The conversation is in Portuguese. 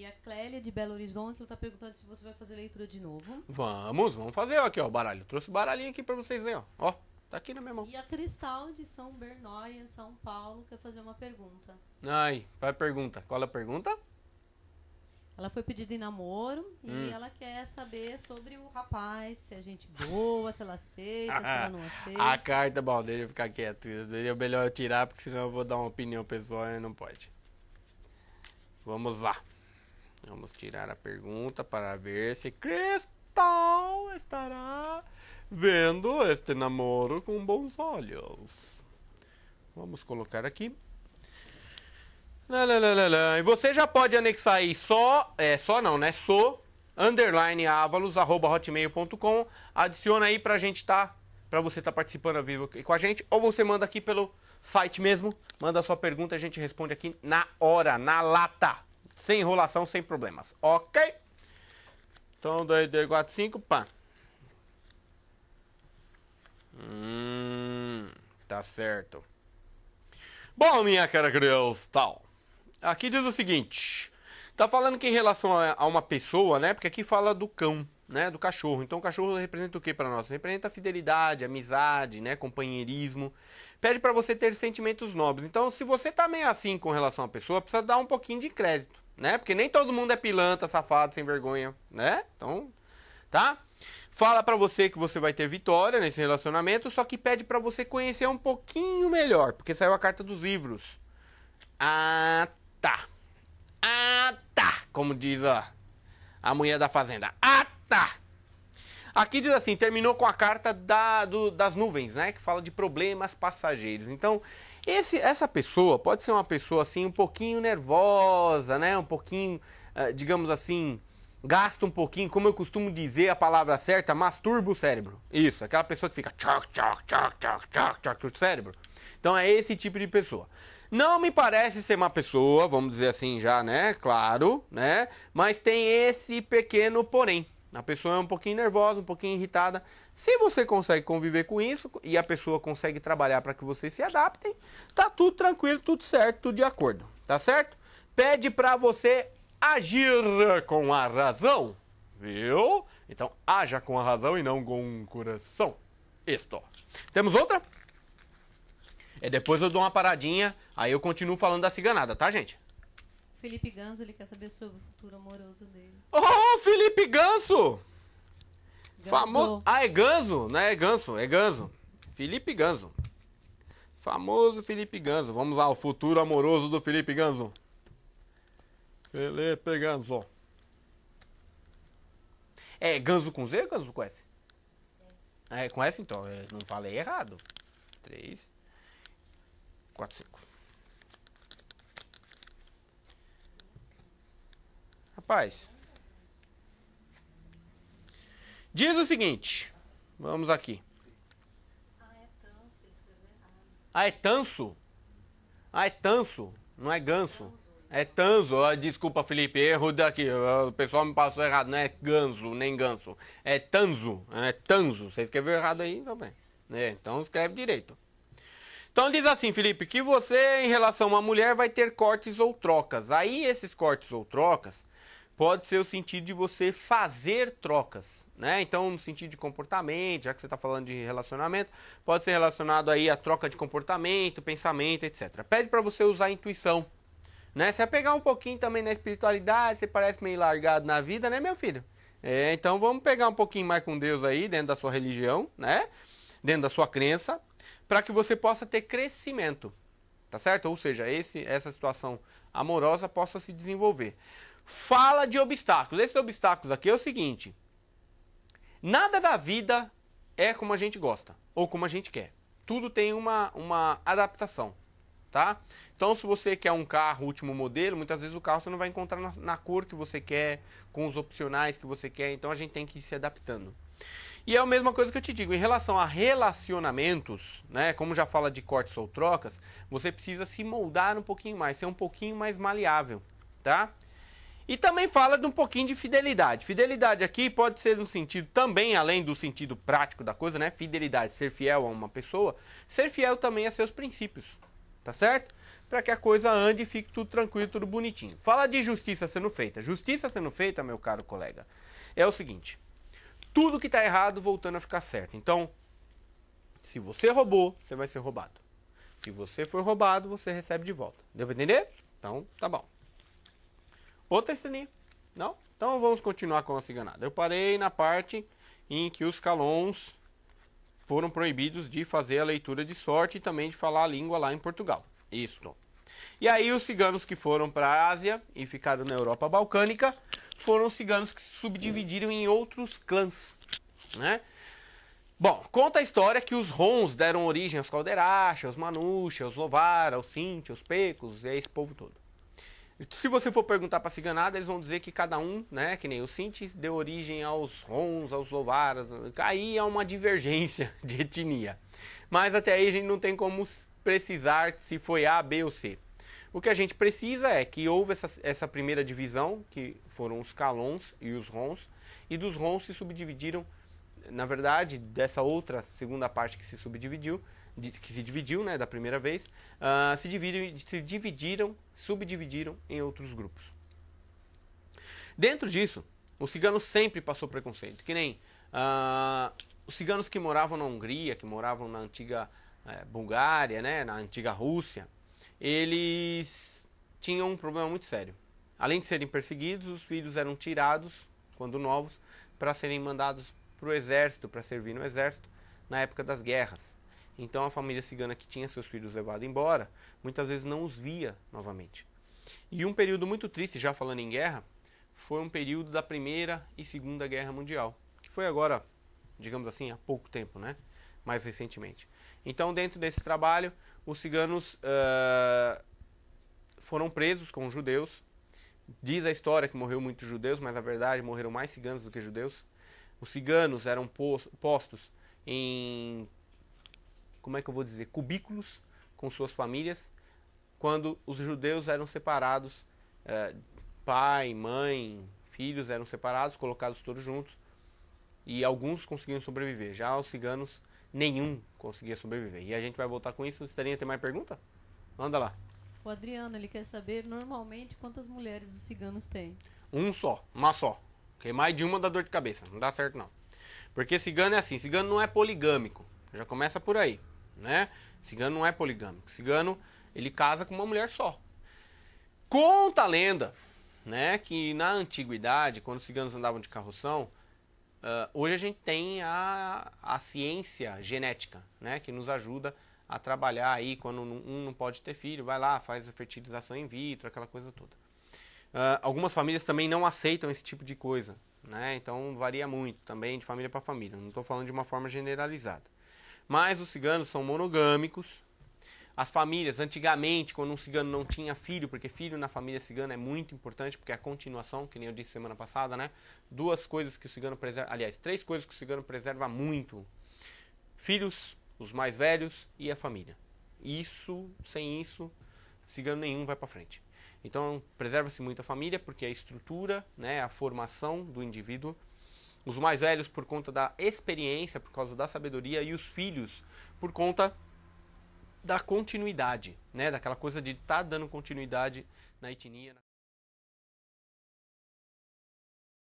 a Clélia de Belo Horizonte, ela está perguntando se você vai fazer leitura de novo. Vamos fazer aqui, ó, o baralho. Trouxe o baralhinho aqui pra vocês verem, ó. Ó, tá aqui na minha mão. E a Cristal de São Bernóia, São Paulo, quer fazer uma pergunta. Ai, vai pergunta. Qual é a pergunta? Ela foi pedida em namoro e ela quer saber sobre o rapaz, se é gente boa, se ela aceita, se ela não aceita. A carta, bom, deixa eu ficar quieto. É melhor eu tirar, porque senão eu vou dar uma opinião pessoal e não pode. Vamos lá. Vamos tirar a pergunta para ver se Cristal estará vendo este namoro com bons olhos. Vamos colocar aqui. E você já pode anexar aí _avalos@hotmail.com. Adiciona aí pra gente pra você tá participando ao vivo aqui com a gente, ou você manda aqui pelo site mesmo, manda a sua pergunta, a gente responde aqui na hora, na lata, sem enrolação, sem problemas, ok? Então, 2, 4, 5, pá. Tá certo. Bom, minha cara Cristal, aqui diz o seguinte, tá falando que em relação a uma pessoa, né, porque aqui fala do cão, né, do cachorro. Então o cachorro representa o que para nós? Representa fidelidade, amizade, né, companheirismo. Pede para você ter sentimentos nobres. Então se você tá meio assim com relação à pessoa, precisa dar um pouquinho de crédito, né, porque nem todo mundo é pilantra, safado, sem vergonha, né, então, tá? Fala pra você que você vai ter vitória nesse relacionamento, só que pede pra você conhecer um pouquinho melhor, porque saiu a carta dos livros. Ah, tá. Ah, tá. Como diz a mulher da fazenda. Ah, tá. Aqui diz assim, terminou com a carta das nuvens, né? Que fala de problemas passageiros. Então, essa pessoa pode ser uma pessoa assim um pouquinho nervosa, né? Um pouquinho, digamos assim, gasta um pouquinho, como eu costumo dizer a palavra certa, masturba o cérebro. Isso, aquela pessoa que fica o cérebro. Então é esse tipo de pessoa. Não me parece ser uma pessoa, vamos dizer assim já, né? Claro, né? Mas tem esse pequeno porém. A pessoa é um pouquinho nervosa, um pouquinho irritada. Se você consegue conviver com isso e a pessoa consegue trabalhar para que vocês se adaptem, tá tudo tranquilo, tudo certo, tudo de acordo. Tá certo? Pede para você agir com a razão, viu? Então, haja com a razão e não com o coração. Isto. Temos outra? Depois eu dou uma paradinha, aí eu continuo falando da ciganada, tá, gente? Felipe Ganso, ele quer saber sobre o futuro amoroso dele. Oh, Felipe Ganso! Famoso. Ah, é Ganso? Não é Ganso, é Ganso. Felipe Ganso. Famoso Felipe Ganso. Vamos lá, o futuro amoroso do Felipe Ganso. Felipe Ganso. É Ganso com Z ou Ganso com S? É com S então, eu não falei errado. 3, 4, 5. Rapaz, diz o seguinte, vamos aqui. Ah, é tanso? Ah, é tanso, não é ganso. É tanso, desculpa Felipe, erro daqui, o pessoal me passou errado, não é ganso, nem ganso. É tanso, você escreveu errado aí também. Então escreve direito. Então diz assim, Felipe, que você em relação a uma mulher vai ter cortes ou trocas. Aí esses cortes ou trocas pode ser o sentido de você fazer trocas, né? Então no sentido de comportamento, já que você está falando de relacionamento, pode ser relacionado aí a troca de comportamento, pensamento, etc. Pede para você usar a intuição, né? Você vai pegar um pouquinho também na espiritualidade, você parece meio largado na vida, né, meu filho? Então vamos pegar um pouquinho mais com Deus aí, dentro da sua religião, né? Dentro da sua crença, para que você possa ter crescimento, tá certo? Ou seja, essa situação amorosa possa se desenvolver. Fala de obstáculos. Esses obstáculos aqui é o seguinte: nada da vida é como a gente gosta ou como a gente quer. Tudo tem uma adaptação, tá? Então, se você quer um carro último modelo, muitas vezes o carro você não vai encontrar na cor que você quer, com os opcionais que você quer. Então, a gente tem que ir se adaptando. E é a mesma coisa que eu te digo, em relação a relacionamentos, né? Como já fala de cortes ou trocas, você precisa se moldar um pouquinho mais, ser um pouquinho mais maleável, tá? E também fala de um pouquinho de fidelidade. Fidelidade aqui pode ser no sentido também, além do sentido prático da coisa, né? Fidelidade, ser fiel a uma pessoa, ser fiel também a seus princípios, tá certo? para que a coisa ande e fique tudo tranquilo, tudo bonitinho. Fala de justiça sendo feita. Justiça sendo feita, meu caro colega, é o seguinte: tudo que está errado voltando a ficar certo. Então, se você roubou, você vai ser roubado. Se você for roubado, você recebe de volta. Deu para entender? Então, tá bom. Outra historinha. Não? Então vamos continuar com a ciganada. Eu parei na parte em que os calons foram proibidos de fazer a leitura de sorte e também de falar a língua lá em Portugal. Isso. E aí os ciganos que foram para a Ásia e ficaram na Europa balcânica foram os ciganos que se subdividiram em outros clãs, né? Bom, conta a história que os Rons deram origem aos Calderacha, aos Manuxa, aos Lovara, aos Sinti, aos Pecos e a esse povo todo. Se você for perguntar para a ciganada, eles vão dizer que cada um, né, que nem os Sinti, deu origem aos Rons, aos Lovaras. Aí há uma divergência de etnia. Mas até aí a gente não tem como precisar se foi A, B ou C. O que a gente precisa é que houve essa primeira divisão, que foram os Calons e os Rons, e dos Rons se subdividiram, na verdade, dessa outra segunda parte que se subdividiu, que se dividiu, né, da primeira vez, subdividiram em outros grupos. Dentro disso, o cigano sempre passou preconceito, que nem os ciganos que moravam na Hungria, que moravam na antiga Bulgária, né, na antiga Rússia, eles tinham um problema muito sério. Além de serem perseguidos, os filhos eram tirados, quando novos, para serem mandados para o exército, para servir no exército, na época das guerras. Então a família cigana que tinha seus filhos levados embora, muitas vezes não os via novamente. E um período muito triste, já falando em guerra, foi um período da Primeira e Segunda Guerra Mundial, que foi agora, digamos assim, há pouco tempo, né? Mais recentemente. Então, dentro desse trabalho, os ciganos foram presos com os judeus. Diz a história que morreu muitos judeus, mas na verdade morreram mais ciganos do que judeus. Os ciganos eram postos em, como é que eu vou dizer, cubículos com suas famílias, quando os judeus eram separados, pai, mãe, filhos eram separados, colocados todos juntos, e alguns conseguiam sobreviver. Já os ciganos, nenhum conseguia sobreviver. E a gente vai voltar com isso. Gostaria de ter mais pergunta? Manda lá. O Adriano, ele quer saber normalmente quantas mulheres os ciganos têm. Uma só. Porque mais de uma dá dor de cabeça, não dá certo não. Porque cigano é assim, cigano não é poligâmico. Já começa por aí, né? Cigano não é poligâmico. Cigano, ele casa com uma mulher só. Conta a lenda, né, que na antiguidade, quando os ciganos andavam de carroção, hoje a gente tem a ciência genética, né, que nos ajuda a trabalhar aí quando um não pode ter filho, vai lá, faz a fertilização in vitro, aquela coisa toda. Algumas famílias também não aceitam esse tipo de coisa, né, então varia muito também de família para família, não estou falando de uma forma generalizada. Mas os ciganos são monogâmicos. As famílias, antigamente, quando um cigano não tinha filho, porque filho na família cigana é muito importante, porque é a continuação, que nem eu disse semana passada, né? Duas coisas que o cigano preserva, aliás, três coisas que o cigano preserva muito: filhos, os mais velhos e a família. Sem isso, cigano nenhum vai para frente. Então, preserva-se muito a família, porque é a estrutura, né, a formação do indivíduo. Os mais velhos por conta da experiência, por causa da sabedoria, e os filhos por conta da continuidade, né, daquela coisa de estar dando continuidade na etnia.